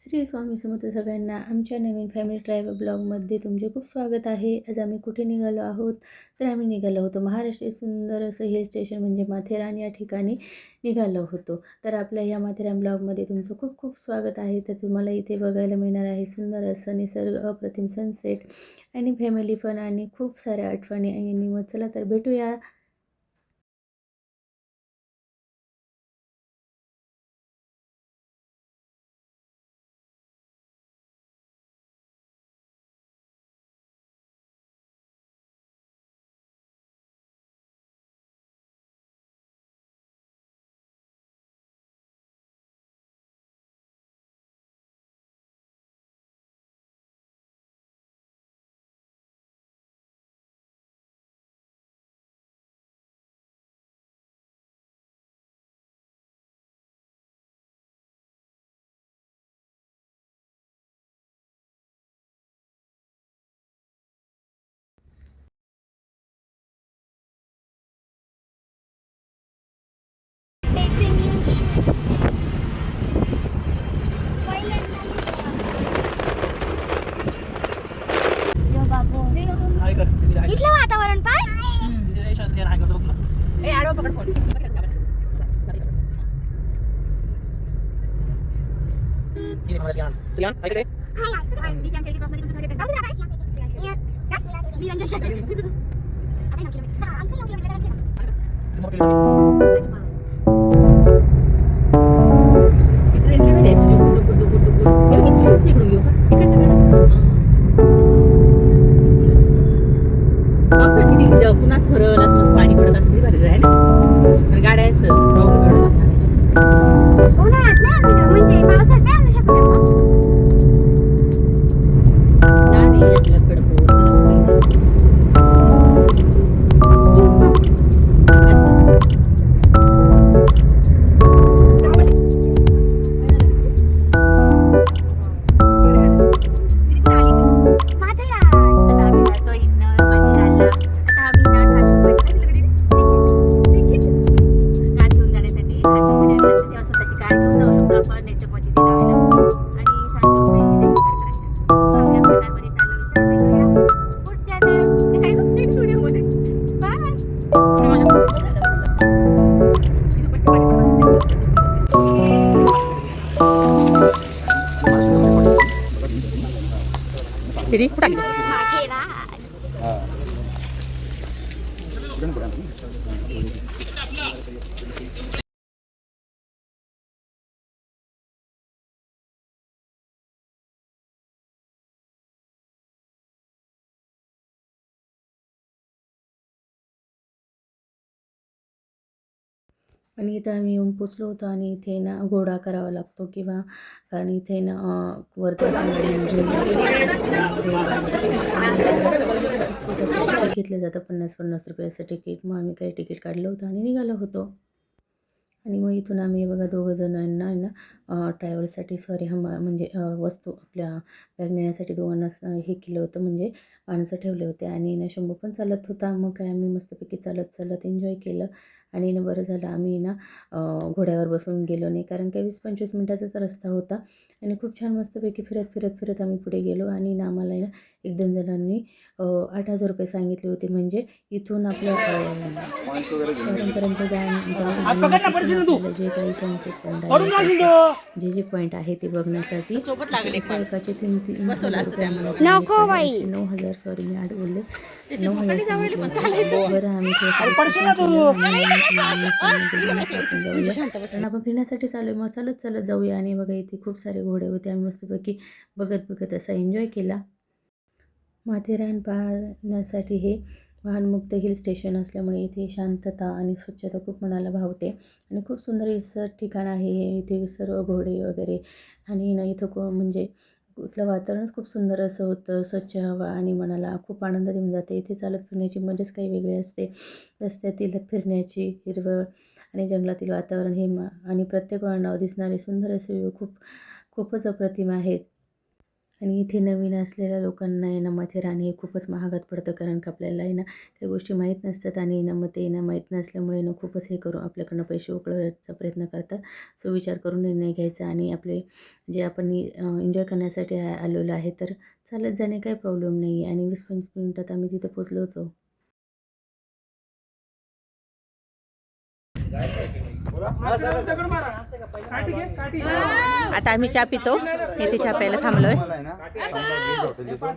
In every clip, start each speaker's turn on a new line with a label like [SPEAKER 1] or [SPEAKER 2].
[SPEAKER 1] श्री स्वामी समर्थ सगळ्यांना आमच्या नवीन family travel ब्लॉगमध्ये तुमचे खूप स्वागत आहे. आज आम्ही कुठे निघालो आहोत, तर आम्ही निघालो होतो महाराष्ट्रात सुंदर असं हिल स्टेशन म्हणजे माथेरान या ठिकाणी निघालो होतो. तर आपल्या या माथेरान ब्लॉगमध्ये तुमचं खूप खूप स्वागत आहे. तर तुम्हाला इथे बघायला मिळणार आहे सुंदर असं निसर्ग, अप्रतिम सनसेट आणि फॅमिली फन आणि खूप साऱ्या आठवणी. आणि मग चला तर भेटूया.
[SPEAKER 2] इथलं वातावरण पाय
[SPEAKER 3] पुन्हाच भरल असं पाणी पडत असते भारी जायला गाड्याचं
[SPEAKER 2] उन्हाळ्यात नाही म्हणजे पावसात नाही आणू शकत
[SPEAKER 3] गाडी आपल्याकडे Jadi kuda gitu.
[SPEAKER 1] आणि इथं आम्ही येऊन पोचलो होतो आणि इथे ना घोडा करावा लागतो किंवा कारण इथे ना वरती घेतलं जातं 50-50 रुपयाचं तिकीट. मग आम्ही काही तिकीट काढलं होतं आणि निघालो होतो. आणि मग इथून आम्ही बघा दोघं जणांना आहे ना ट्रॅव्हलसाठी म्हणजे वस्तू आपल्या बॅग नेण्यासाठी दोघांना हे केलं होतं म्हणजे माणसं ठेवले होते. आणि ना शंभू पण चालत होता. मग काय आम्ही मस्तपैकी चालत चालत एन्जॉय केलं. आणि ना बरं झालं आम्ही ना घोड्यावर बसून गेलो नाही, कारण काही 20-25 मिनटाचाच रस्ता होता. आणि खूप छान मस्तपैकी फिरत फिरत फिरत आम्ही पुढे गेलो. आणि ना आम्हाला ना 1-2 जणांनी 8,000 रुपये सांगितले होते. म्हणजे इथून आपल्या शहरापर्यंत जाऊन जे काही सनसेट पॉईंट आहे, जे पॉईंट आहे ते बघण्यासाठी एकाचे 3,000 रुपये
[SPEAKER 2] नको बाई
[SPEAKER 1] 9,000 सॉरी मी 8 बोलले 9,000 सांगितले. बरं आम्ही कारण आपण फिरण्यासाठी चालू मग चालत चालत जाऊया. आणि बघा इथे खूप सारे घोडे होते. आम्ही मस्तपैकी बघत बघत असा एन्जॉय केला. माथेरान पाहण्यासाठी हे वाहनमुक्त हिल स्टेशन असल्यामुळे इथे शांतता आणि स्वच्छता खूप मनाला भावते. आणि खूप सुंदर असं ठिकाण आहे हे. इथे सर्व घोडे वगैरे आणि ना इथं म्हणजे इथलं वातावरणच खूप सुंदर असं होतं. स्वच्छ हवा आणि मनाला खूप आनंद देऊन जाते. इथे चालत फिरण्याची मजाच काही वेगळी असते. रस्त्यातील फिरण्याची हिरवळ आणि जंगलातील वातावरण हे आणि प्रत्येक वळणावर दिसणारे सुंदर असे खूपच अप्रतिम आहेत. आणि इथे नवीन असलेल्या लोकांना आहे ना माथेरान हे खूपच महागात पडतं, कारण का आपल्याला आहे ना काही गोष्टी माहीत नसतात आणि ना मग ते ना माहीत नसल्यामुळे ना खूपच हे करून आपल्याकडनं पैसे उकळवायचा प्रयत्न करतात. सो विचार करून निर्णय घ्यायचा आणि आपले जे आपण एन्जॉय करण्यासाठी आलेलो आहे तर चालत जाणे काही प्रॉब्लेम नाही आहे. आणि 20-25 मिनिटात आम्ही तिथं पोचलोच आहोत.
[SPEAKER 3] आता आम्ही चहा पितो. इथे चहा प्यायला थांबलोय.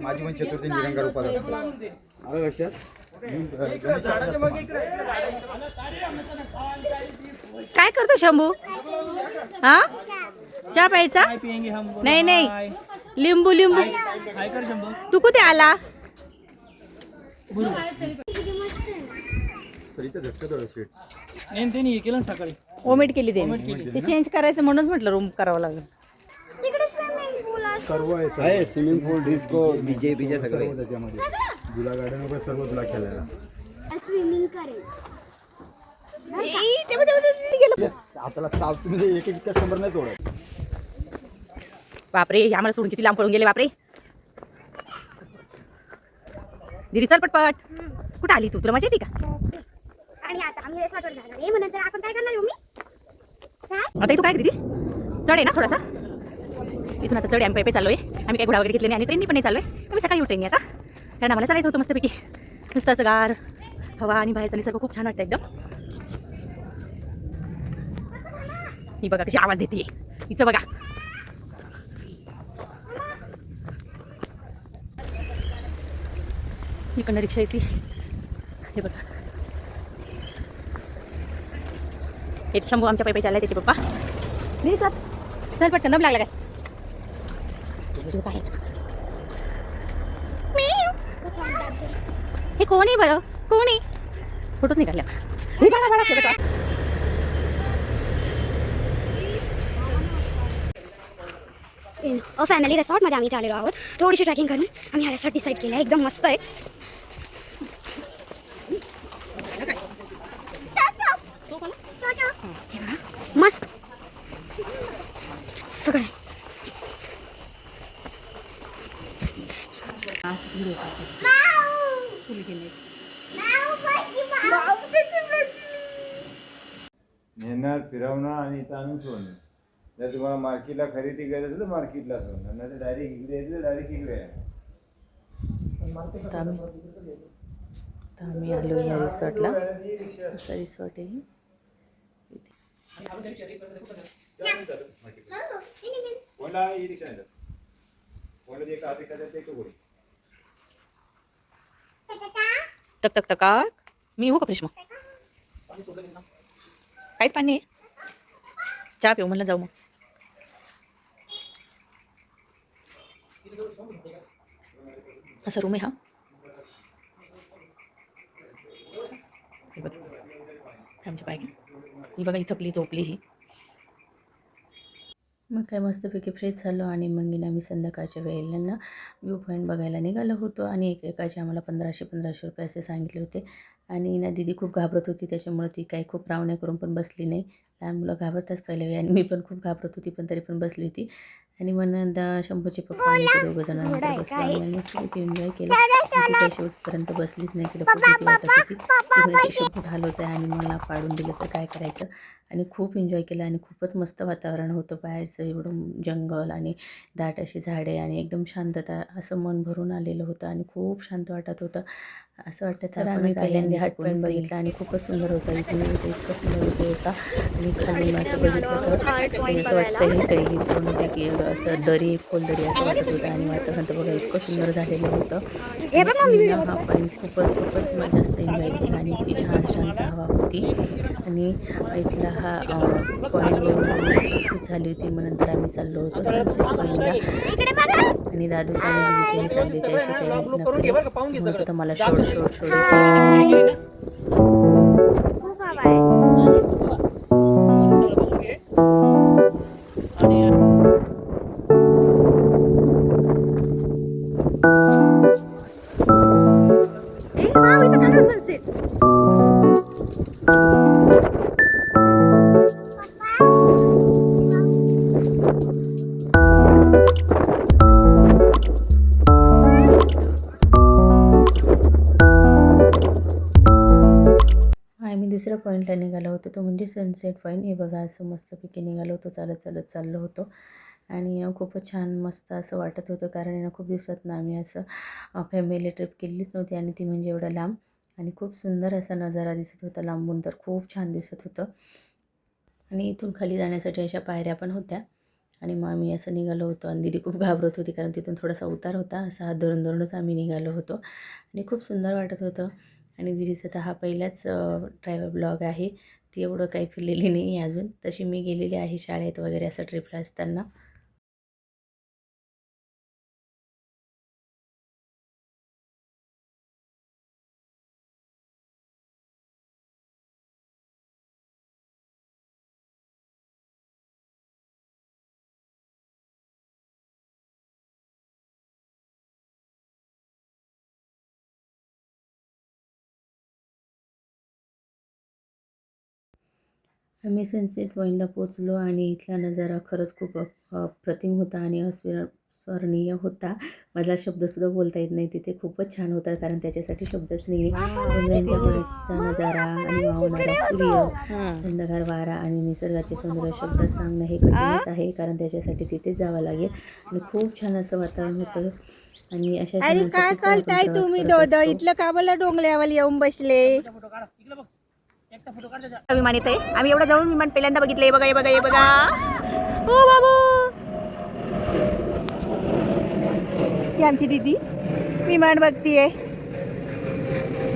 [SPEAKER 4] माझी पण चतुर्थी निरंकार उपास आलं लक्षात.
[SPEAKER 3] काय करतो शंभू? हा चहा प्यायचा? नाही नाही, लिंबू लिंबू. तू कुठे आला? ओमिट केली ते चेंज करायचं म्हणून म्हटलं रूम करावं लागेल.
[SPEAKER 2] तिकडे स्विमिंग पूल
[SPEAKER 4] सर्व आहे स्विमिंग पूल डिस्को डीजे बीजे सगळं त्याच्यामध्ये. तुला गार्डन वगैरे सर्व तुला खेळायला
[SPEAKER 2] स्विमिंग करेल.
[SPEAKER 4] आपल्याला चाव तुम्ही एक एक कस्टमर नाही तोडत.
[SPEAKER 3] बापरे, आम्हाला सोडून किती लांब पळून गेले. बापरे दिदी चल पटपट. कुठं आली तू? तुला मजा येते का?
[SPEAKER 2] आणि आता आम्ही रिसॉर्टवर जाणार आहे, म्हणून तर आपण काय करणार मी काय
[SPEAKER 3] आता इथं काय दिदी चढ आहे ना थोडासा. इथून आता चढ आहे. आम्ही पैपे चाललोय. आम्ही काही घोडा वगैरे घेतले नाही आणि ट्रेननी पण नाही चाललोय. आम्ही सकाळी येऊ ट्रेननी आता, कारण आम्हाला चालायचं होतं मस्तपैकी. नुसतं असं गार हवा आणि बाहेरचं निसर्ग खूप छान वाटतं एकदम. ही बघा कशी आवाज देते. हिचं बघा. इकडनं रिक्षा येते. हे बघा हे शंभू आमच्या पैपे चाललाय त्याचे पप्पा. नाही चल चल पटकन, दम लागला काय? हे कोण आहे बरं? कोण आहे? फोटोच नाही काढल्या.
[SPEAKER 2] फॅमिली रिसॉर्टमध्ये आम्ही इथे आलेलो आहोत. थोडीशी ट्रॅकिंग करून आम्ही हा रिसॉर्ट डिसाईड केला आहे. एकदम मस्त आहे. मस्त सगळं
[SPEAKER 5] नेणार फिरवणार आणि इथं आणून सोडणं. जर तुम्हाला मार्केटला खरेदी करायचं असेल तर मार्केटला सोडणार, नाही तर डायरेक्ट इकडे यायचं डायरेक्ट इकडे आहे.
[SPEAKER 1] आता आम्ही आलो या रिसॉर्टला. असा रिसॉर्ट आहे.
[SPEAKER 5] कोणाला ई रिक्षा येतात, कोणाला एक रिक्षा येतात एक गोळी.
[SPEAKER 3] टक टक टकाक. मी हो का फ्रेश? मग काहीच पाणी आहे. चहा पिऊ म्हणलं जाऊ. मग असा रूम आहे हा. आमची बायक ही बघा इथं आपली झोपली ही.
[SPEAKER 1] मग काय मस्तपैकी फ्रेश झालो आणि मग आम्ही संध्याकाळच्या वेळेला ना व्ह्यू पॉईंट बघायला निघालो होतो. आणि एकेकाचे आम्हाला 1500 रुपये असे सांगितले होते. आणि ना दीदी खूप घाबरत होती, त्याच्यामुळे ती काही खूप रावण्या करून पण बसली नाही. लहान मुलं घाबरताच पहिल्या वेळी आणि मी पण खूप घाबरत होती, पण तरी पण बसली होती. आणि मग नंतर शंभूचे पप्पा आणि ते दोघं जणांनंतर बसलो आणि मस्त एन्जॉय केलं. ती काही शेवटपर्यंत बसलीच नाही. तिला खूप भीती वाटत होती. ती म्हणजे शेवट हाल होतं आणि मला पाडून दिलं तर काय करायचं. आणि खूप एन्जॉय केलं आणि खूपच मस्त वातावरण होतं बाहेरचं. एवढं जंगल आणि दाट अशी झाडे आणि एकदम शांतता, असं मन भरून आलेलं होतं आणि खूप शांत वाटत होतं. असं वाटतं तर आम्ही पहिल्यांदा हात पॉईंट बघितला आणि खूपच सुंदर होता. इथून इतकं सुंदर विषय होता. आणि खाली असं बघितलं तर असं वाटतं ही काही पूर्णपैकी असं दरी खोल दरी असं वाटत होतं. आणि वातावरण तर बघा इतकं सुंदर झालेलं होतं. हा पॉईंट खूपच जास्त एन्जॉय केला आणि इतकी छान शांत हवा होती. आणि इथला हा पॉईंट खूप झाली होती. मग नंतर आम्ही चाललो होतो सनसेट पॉईंटला. आणि दादूचा आणि दिदीचे चालली होती अशी काही नको तर मला शोध
[SPEAKER 2] खूप हवा आहे.
[SPEAKER 1] होतं तो म्हणजे सनसेट पॉईंट. हे बघा असं मस्तपैकी निघालो होतो, चालत चालत चाललो होतो आणि खूपच छान मस्त असं वाटत होतं, कारण खूप दिवसात आम्ही असं फॅमिली ट्रिप केलीच नव्हती आणि ती म्हणजे एवढं लांब. आणि खूप सुंदर असा नजारा दिसत होता लांबून, तर खूप छान दिसत होतं. आणि इथून खाली जाण्यासाठी अशा पायऱ्या पण होत्या आणि मग आम्ही असं निघालो होतो आणि दीदी खूप घाबरत होती, कारण तिथून थोडासा उतार होता. असा हात धरून धरूनच आम्ही निघालो होतो आणि खूप सुंदर वाटत होतं. आणि दीदीचा तर हा पहिलाच ट्रॅव्हल ब्लॉग आहे. ती एवढं काही फिरलेली नाही आहे अजून. तशी मी गेलेली आहे शाळेत वगैरे असं ट्रिपला असताना. आम्ही सनसेट पॉईंटला पोचलो आणि इथला नजारा खरंच खूप अप्रतिम होता आणि स्मरणीय होता. मला शब्दसुद्धा बोलता येत नाही. तिथे खूपच छान होतं, कारण त्याच्यासाठी शब्दच नाही. डोंगरांच्या कडेचा नजारा आणि वाहणारा सूर्य, थंडगार वारा आणि निसर्गाचे सौंदर्य शब्दात सांगणं हे कठीणच आहे, कारण त्याच्यासाठी तिथेच जावं लागेल. आणि खूप छान असं वातावरण होतं आणि अशा
[SPEAKER 6] अरे काय करताय तुम्ही दोघं इथलं का मला डोंगल्यावर येऊन बसले.
[SPEAKER 3] विमान येत आहे. आम्ही एवढं जवळून विमान पहिल्यांदा बघितलं. हे बघा, हे बघा, हे बघा. हो बाबू,
[SPEAKER 6] ही आमची दीदी विमान बघतीये.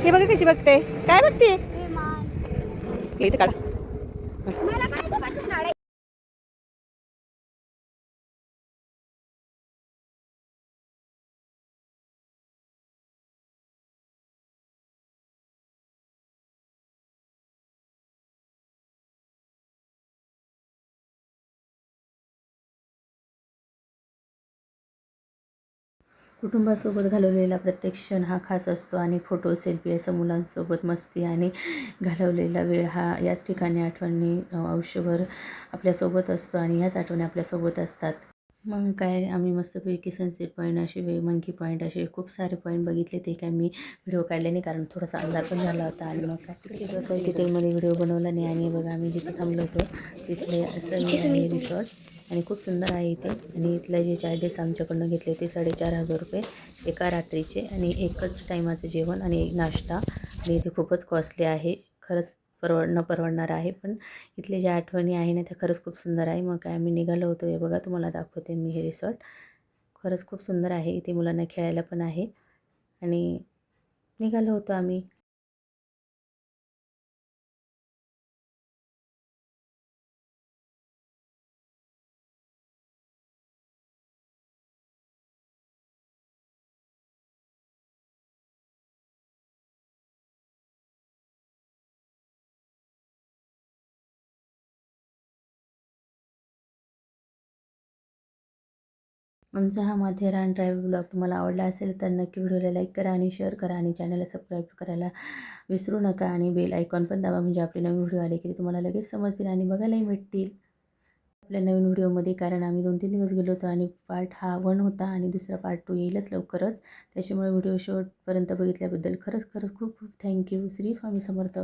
[SPEAKER 6] हे बघा कशी बघते. काय बघते.
[SPEAKER 3] इथे काढा.
[SPEAKER 1] कुटुंबासोबत घालवलेला प्रत्येक क्षण हा खास असतो आणि फोटो, सेल्फी असं मुलांसोबत मस्ती आणि घालवलेला वेळ हा याच ठिकाणी आठवणी आयुष्यभर आपल्यासोबत असतो आणि ह्याच आठवणी आपल्यासोबत असतात. मग काय आम्ही मस्तपैकी सनसेट पॉईंट, असे मंकी पॉईंट, असे खूप सारे पॉईंट बघितले. ते काय मी व्हिडिओ काढले नाही, कारण थोडासा अंधार पण झाला होता आणि मग काय काही डिटेलमध्ये व्हिडिओ बनवला नाही. आणि बघा आम्ही जिथे थांबलो होतो तिथले असं हे आहे रिसॉर्ट आणि खूप सुंदर आहे इथे. आणि इथले जे चार्जेस आमच्याकडनं घेतले ते 4,500 रुपये एका रात्रीचे आणि एकच टायमाचं जेवण आणि एक नाश्ता. आणि इथे खूपच कॉस्टली आहे, खरंच परवडणार आहे. पण इथले ज्या आठवणी आहे ना त्या खरंच खूप सुंदर आहे. मग काय आम्ही निघालो होतो. हे बघा तुम्हाला दाखवते मी हे रिसॉर्ट. खरंच खूप सुंदर आहे. इथे मुलांना खेळायला पण आहे आणि निघालो होतो आम्ही. आमचा हा माथेरान ट्रॅव्हल ब्लॉग तुम्हाला आवडला असेल तर नक्की व्हिडिओला लाईक करा आणि शेअर करा आणि चॅनलला सबस्क्राईब करायला विसरू नका. आणि बेल आयकॉन पण दाबा, म्हणजे आपले नवीन व्हिडिओ आले की तुम्हाला लगेच समजतील आणि बघायलाही भेटतील आपल्या नवीन व्हिडिओमध्ये. कारण आम्ही 2-3 दिवस गेलो होतो आणि पार्ट हा 1 होता आणि दुसरा पार्ट 2 येईलच लवकरच. त्याच्यामुळे व्हिडिओ शेवटपर्यंत बघितल्याबद्दल खरंच खरंच खूप खूप थँक्यू. श्री स्वामी समर्थ.